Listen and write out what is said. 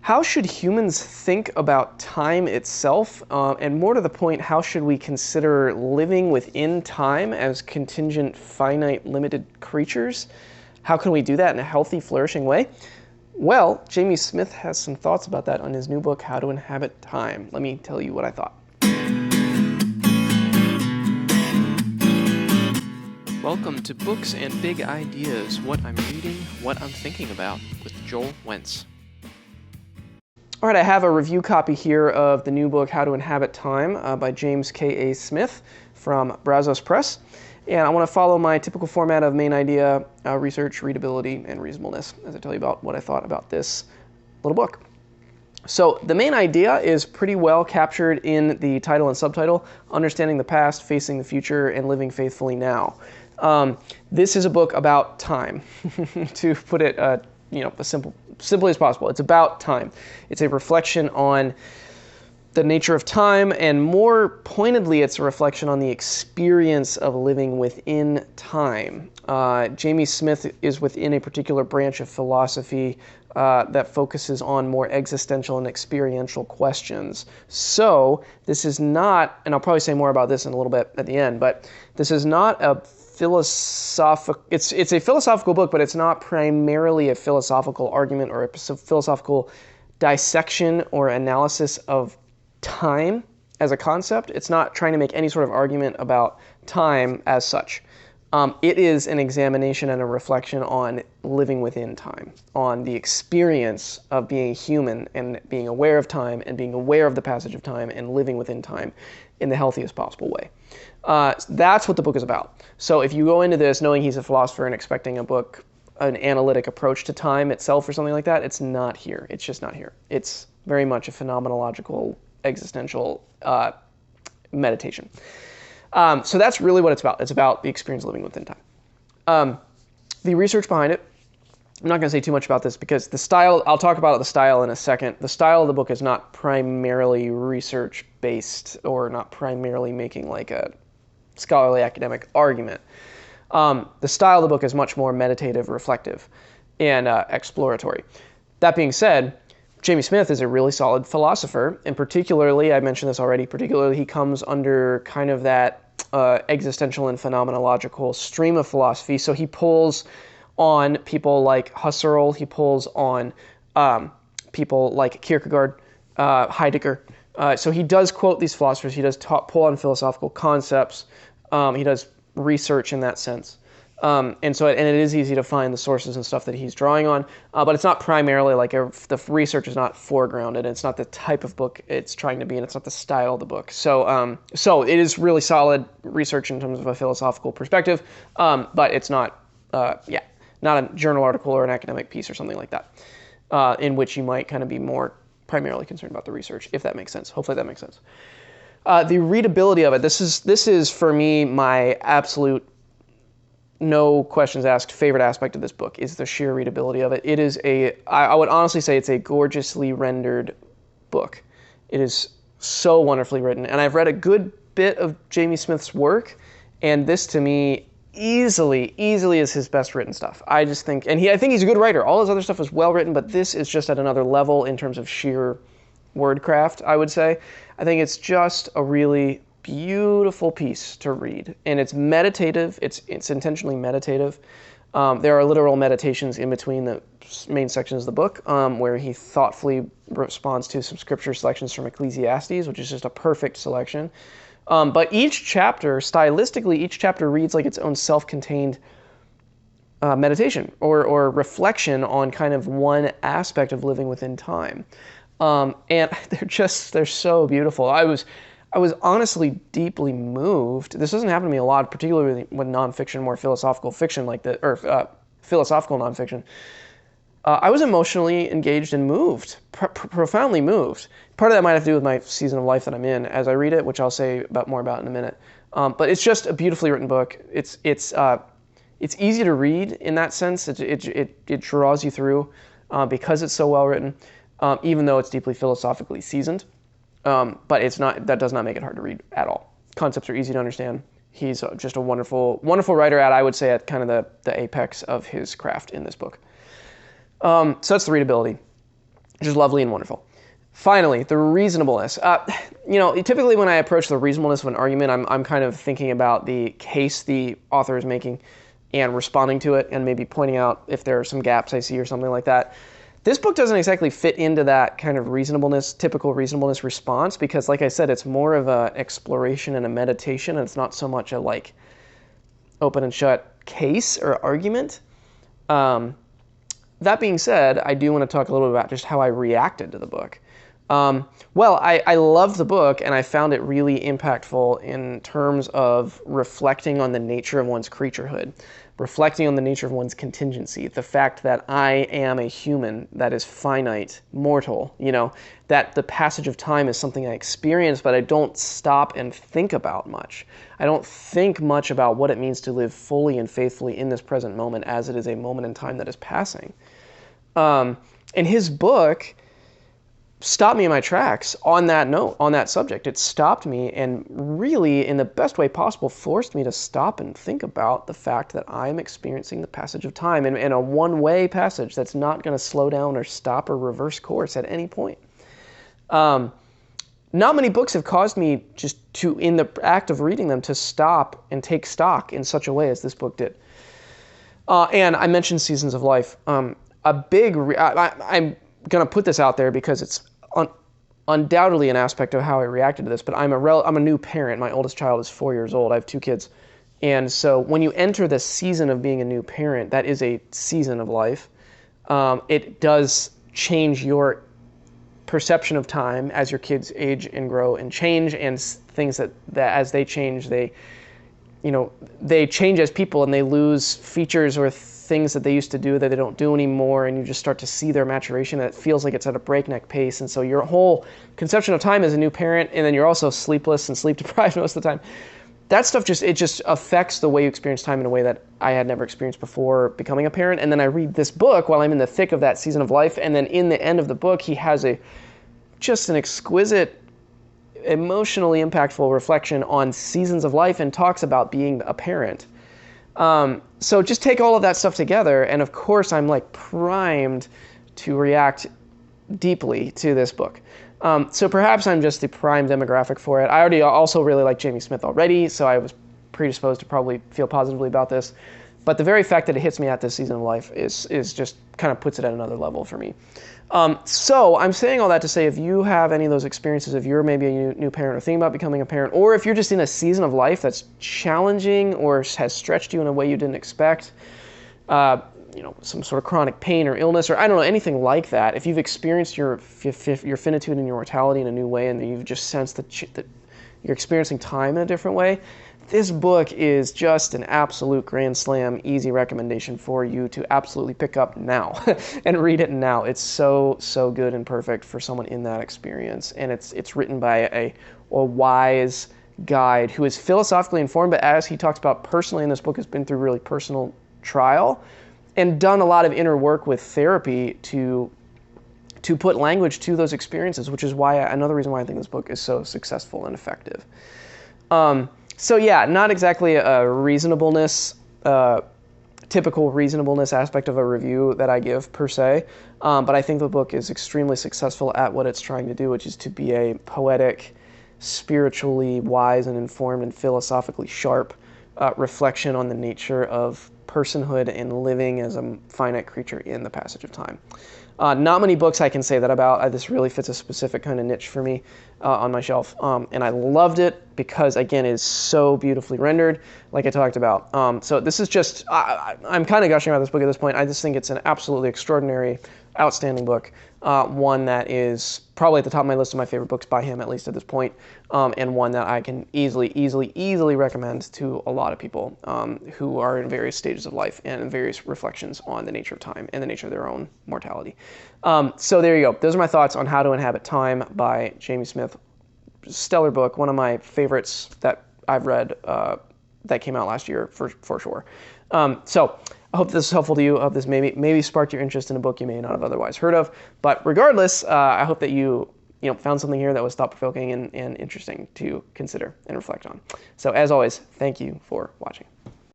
how should humans think about time itself? And more to the point, how should we consider living within time as contingent, finite, limited creatures? How can we do that in a healthy, flourishing way? Well, Jamie Smith has some thoughts about that on his new book, How to Inhabit Time. Let me tell you what I thought. Welcome to Books and Big Ideas, what I'm reading, what I'm thinking about, with Joel Wentz. All right, I have a review copy here of the new book, How to Inhabit Time, by James K.A. Smith from Brazos Press. And I want to follow my typical format of main idea, research, readability, and reasonableness, as I tell you about what I thought about this little book. So the main idea is pretty well captured in the title and subtitle, Understanding the Past, Facing the Future, and Living Faithfully Now. This is a book about time, to put it simply as possible. It's about time. It's a reflection on the nature of time, and more pointedly, it's a reflection on the experience of living within time. Jamie Smith is within a particular branch of philosophy that focuses on more existential and experiential questions. So this is not, and I'll probably say more about this in a little bit at the end, but this is not a philosophical, it's a philosophical book, but it's not primarily a philosophical argument or a philosophical dissection or analysis of time as a concept. It's not trying to make any sort of argument about time as such. It is an examination and a reflection on living within time, on the experience of being human and being aware of time and being aware of the passage of time and living within time in the healthiest possible way. That's what the book is about. So if you go into this knowing he's a philosopher and expecting a book, an analytic approach to time itself or something like that, it's not here. It's just not here. It's very much a phenomenological, existential meditation. So that's really what it's about. It's about the experience of living within time. The research behind it, I'm not going to say too much about this because the style, I'll talk about the style in a second. The style of the book is not primarily research-based or not primarily making like a scholarly academic argument. The style of the book is much more meditative, reflective, and exploratory. That being said, Jamie Smith is a really solid philosopher, and particularly, I mentioned this already, particularly he comes under kind of that existential and phenomenological stream of philosophy. So he pulls on people like Husserl, he pulls on people like Kierkegaard, Heidegger. So he does quote these philosophers, he does pull on philosophical concepts, he does research in that sense. And it is easy to find the sources and stuff that he's drawing on, but it's not primarily like the research is not foregrounded. It's not the type of book it's trying to be, and it's not the style of the book. So it is really solid research in terms of a philosophical perspective, but it's not a journal article or an academic piece or something like that, in which you might kind of be more primarily concerned about the research, if that makes sense. Hopefully that makes sense. The readability of it. This is for me my absolute, no questions asked, favorite aspect of this book is the sheer readability of it. It is I would honestly say it's a gorgeously rendered book. It is so wonderfully written. And I've read a good bit of Jamie Smith's work, and this to me easily is his best written stuff. I just think, and I think he's a good writer. All his other stuff is well written, but this is just at another level in terms of sheer wordcraft, I would say. I think it's just a really beautiful piece to read, and it's meditative. It's intentionally meditative. There are literal meditations in between the main sections of the book, where he thoughtfully responds to some scripture selections from Ecclesiastes, which is just a perfect selection. But each chapter, stylistically, each chapter reads like its own self-contained meditation or reflection on kind of one aspect of living within time. And they're so beautiful. I was honestly deeply moved. This doesn't happen to me a lot, particularly with nonfiction, more philosophical fiction like that, or philosophical nonfiction. I was emotionally engaged and moved, profoundly moved. Part of that might have to do with my season of life that I'm in as I read it, which I'll say more about in a minute. But it's just a beautifully written book. It's easy to read in that sense. It draws you through because it's so well written, even though it's deeply philosophically seasoned. But that does not make it hard to read at all. Concepts are easy to understand. He's just a wonderful writer I would say at kind of the apex of his craft in this book. So that's the readability. which is lovely and wonderful. Finally, the reasonableness. Typically when I approach the reasonableness of an argument, I'm kind of thinking about the case the author is making and responding to it and maybe pointing out if there are some gaps I see or something like that. This book doesn't exactly fit into that kind of reasonableness, typical reasonableness response because, like I said, it's more of an exploration and a meditation, and it's not so much a like open and shut case or argument. That being said, I do want to talk a little bit about just how I reacted to the book. I loved the book, and I found it really impactful in terms of reflecting on the nature of one's creaturehood, reflecting on the nature of one's contingency, the fact that I am a human that is finite, mortal, that the passage of time is something I experience, but I don't stop and think about much. I don't think much about what it means to live fully and faithfully in this present moment as it is a moment in time that is passing. And his book stopped me in my tracks on that note, on that subject. It stopped me and really, in the best way possible, forced me to stop and think about the fact that I'm experiencing the passage of time in a one-way passage that's not going to slow down or stop or reverse course at any point. Not many books have caused me just to, in the act of reading them, to stop and take stock in such a way as this book did. And I mentioned Seasons of Life. I'm going to put this out there because it's undoubtedly an aspect of how I reacted to this, but I'm a new parent. My oldest child is 4 years old. I have 2 kids. And so when you enter the season of being a new parent, that is a season of life. It does change your perception of time as your kids age and grow and change, and things that as they change, they change as people and they lose features or things that they used to do that they don't do anymore, and you just start to see their maturation. It feels like it's at a breakneck pace, and so your whole conception of time as a new parent, and then you're also sleepless and sleep deprived most of the time. That stuff just affects the way you experience time in a way that I had never experienced before becoming a parent. And then I read this book while I'm in the thick of that season of life, and then in the end of the book, he has just an exquisite, emotionally impactful reflection on seasons of life and talks about being a parent. So just take all of that stuff together, and of course I'm like primed to react deeply to this book. So perhaps I'm just the prime demographic for it. I already also really like Jamie Smith already, so I was predisposed to probably feel positively about this. But the very fact that it hits me at this season of life is just kind of puts it at another level for me. So I'm saying all that to say, if you have any of those experiences, if you're maybe a new parent or thinking about becoming a parent, or if you're just in a season of life that's challenging or has stretched you in a way you didn't expect, some sort of chronic pain or illness, or I don't know, anything like that, if you've experienced your finitude and your mortality in a new way, and you've just sensed that you're experiencing time in a different way, this book is just an absolute grand slam, easy recommendation for you to absolutely pick up now and read it now. It's so good and perfect for someone in that experience. And it's written by a wise guide who is philosophically informed, but as he talks about personally in this book, has been through really personal trial and done a lot of inner work with therapy to put language to those experiences, which is why another reason why I think this book is so successful and effective. So yeah, not exactly a reasonableness, typical reasonableness aspect of a review that I give per se, but I think the book is extremely successful at what it's trying to do, which is to be a poetic, spiritually wise and informed and philosophically sharp reflection on the nature of personhood and living as a finite creature in the passage of time. Not many books I can say that about. This really fits a specific kind of niche for me on my shelf. And I loved it because, again, it is so beautifully rendered, like I talked about. So this is just, I'm kind of gushing about this book at this point. I just think it's an absolutely extraordinary, outstanding book. One that is probably at the top of my list of my favorite books by him, at least at this point. And one that I can easily recommend to a lot of people who are in various stages of life and in various reflections on the nature of time and the nature of their own mortality. So there you go. Those are my thoughts on How to Inhabit Time by Jamie Smith. Stellar book, one of my favorites that I've read that came out last year for sure. So I hope this is helpful to you. I hope this maybe sparked your interest in a book you may not have otherwise heard of. But regardless, I hope that you found something here that was thought-provoking and interesting to consider and reflect on. So as always, thank you for watching.